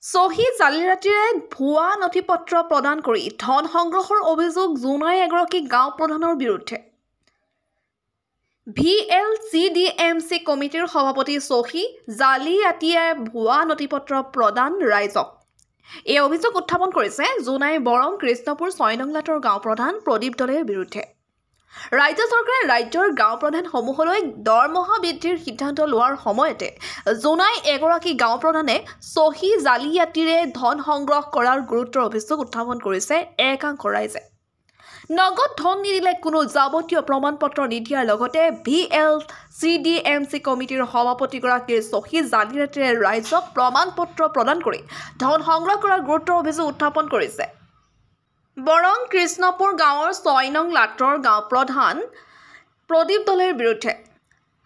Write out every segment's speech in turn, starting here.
চহী জালিয়াতিৰে ভুৱা নথিপত্ৰ প্ৰদান কৰি ধন সংগ্ৰহৰ অভিযোগ জোনাই এগৰাকী গাঁও প্ৰধানৰ বিৰুদ্ধে। VLCDMC কমিটিৰ সভাপতি চহী জালিয়াতিয়ে ভুৱা নথিপত্ৰ প্ৰদান ৰাইজক। এই অভিযোগ উত্থাপন কৰিছে জোনাই বৰং কৃষ্ণপুৰ ৬ নং লাটৰ গাঁও প্ৰধান প্ৰদীপ দলেৰ বিৰুদ্ধে। ৰাজ্য চৰকাৰে ৰাজ্যৰ গাঁও প্ৰধানসমূহলৈ দৰমহা বৃদ্ধিৰ সিদ্ধান্ত লোৱাৰ সময়তে জোনাই এগৰাকী গাঁও প্ৰধানে চহী জালিয়াতিৰে ধন সংগ্ৰহ কৰাৰ গুৰুতৰ অভিযোগ উত্থাপন কৰিছে একাংশ ৰাইজে। নগদ ধন নিদিলে কোনো যাৱতীয় প্ৰমাণ পত্ৰ নিদিয়াৰ লগতে VLCDMC কমিটিৰ সভাপতিগৰাকীৰ চহী জালিয়াতিৰে ৰাইজক প্ৰমাণ পত্ৰ প্ৰদান কৰি ধন সংগ্ৰহ কৰাৰ গুৰুতৰ অভিযোগ উত্থাপন কৰিছে বৰং কৃষ্ণপুৰ গাঁৱৰ ৬ নং লাটৰ গাঁও প্ৰধান প্ৰদীপ দলেৰ বিৰুদ্ধে।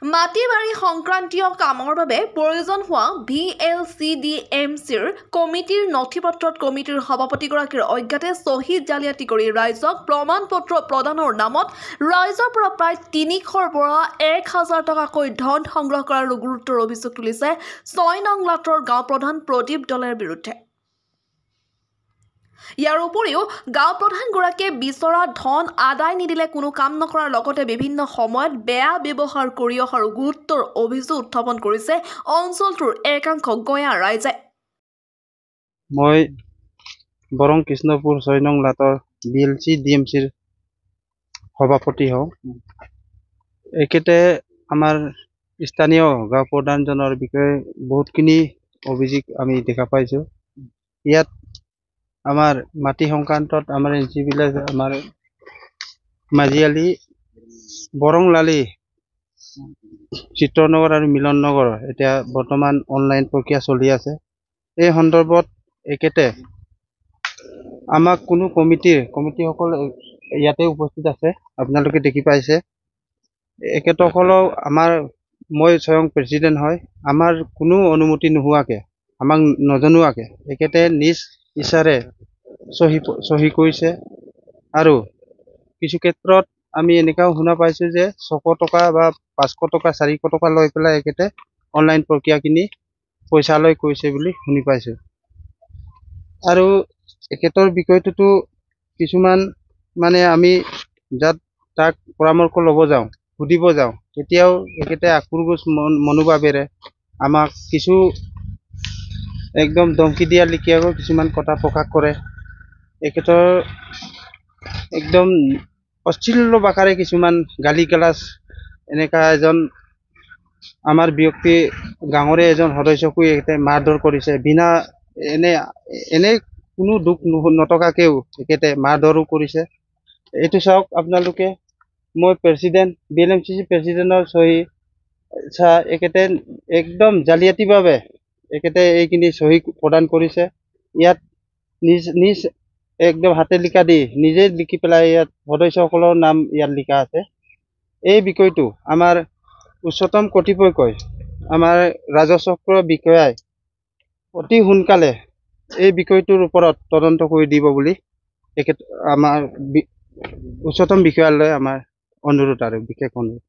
মাটি বাৰী সংক্ৰান্তীয় কামৰ বাবে প্ৰয়োজন হোৱা VLCDMCৰ কমিটিৰ নথিপত্ৰত কমিটিৰ সভাপতিগৰাকীৰ অজ্ঞাতে চহী জালিয়াতি কৰি ৰাইজক প্ৰমাণ পত্ৰ প্ৰদানৰ নামত ৰাইজৰ পৰা প্ৰায় ৩০০ৰ পৰা ১,০০০ টকাকৈ ধন সংগ্ৰহ কৰাৰ গুৰুতৰ অভিযোগ তুলিছে ৬ নং লাটৰ গাঁও প্ৰধান প্ৰদীপ দলেৰ বিৰুদ্ধে। ইয়াৰ উপৰিও গাঁও প্ৰধানগৰাকীয়ে বিচৰা ধন আদায় নিদিলে কোনো কাম নকৰাৰ লগতে বিভিন্ন সময়ত বেয়া ব্যৱহাৰ কৰি অহাৰ গুৰুতৰ অভিযোগ উত্থাপন কৰিছে অঞ্চলটোৰ একাংশ গঞা ৰাইজে। মই বৰং কৃষ্ণপুৰ ৬ নং লাটৰ VLCDMCৰ সভাপতি হওঁ। একেতে আমাৰ স্থানীয় গাঁও প্ৰধানজনৰ বিষয়ে বহুতখিনি অভিযোগ আমি দেখা পাইছোঁ। ইয়াত আমাৰ মাটি সংক্ৰান্তত আমাৰ যিবিলাক আমাৰ মাজিয়ালি বৰংলালি চিত্ৰনগৰ আৰু মিলন নগৰ এতিয়া বৰ্তমান অনলাইন প্ৰক্ৰিয়া চলি আছে। এই সন্দৰ্ভত একেতে আমাক কোনো কমিটিসকল ইয়াতে উপস্থিত আছে, আপোনালোকে দেখি পাইছে। এখেতসকলেও মই স্বয়ং প্ৰেচিডেণ্ট হয়, আমাৰ কোনো অনুমতি নোহোৱাকে আমাক নজনোৱাকে এখেতে নিজ ইচ্ছাৰে চহী কৰিছে আৰু কিছু ক্ষেত্ৰত আমি এনেকাও শুনা পাইছো যে ৬০০ টকা বা ৫০০ টকা ৪০০ টকা লৈ পেলাই এখেতে অনলাইন প্ৰক্ৰিয়াখিনি পইচা লৈ কৰিছে বুলি শুনি পাইছো। আৰু এখেতৰ বিষয়টোতো কিছুমান আমি তাক পৰামৰ্শ ল'ব যাওঁ, সুধিব যাওঁ, তেতিয়াও এখেতে আক্ৰোশ মনোভাৱেৰে আমাক কিছু একদম ধমকি দিয়া লিখিয়াকৈ কিছুমান কথা প্ৰকাশ কৰে। এখেতৰ একদম অশ্লীল ভাষাৰে কিছুমান গালি গালাজ এনেকা এজন আমাৰ ব্যক্তি গাঁৱৰে এজন সদস্যকো এখেতে মাৰধৰ কৰিছে। এনে কোনো দুখ নথকাকেও এখেতে মাৰধৰো কৰিছে। এইটো চাওক আপোনালোকে, মই প্ৰেচিডেণ্ট VLMCC প্ৰেচিডেণ্টৰ চহী এখেতে একদম জালিয়াতিভাৱে এখেতে এইখিনি চহী প্ৰদান কৰিছে। ইয়াত নিজ একদম হাতে লিখা দি নিজে লিখি পেলাই ইয়াত সদস্যসকলৰ নাম ইয়াত লিখা আছে। এই বিষয়টো আমাৰ উচ্চতম কৰ্তৃপক্ষই আমাৰ ৰাজচক্ৰ বিষয়াই অতি সোনকালে এই বিষয়টোৰ ওপৰত তদন্ত কৰি দিব বুলি আমাৰ উচ্চতম বিষয়ালৈ আমাৰ অনুৰোধ আৰু বিশেষ অনুৰোধ।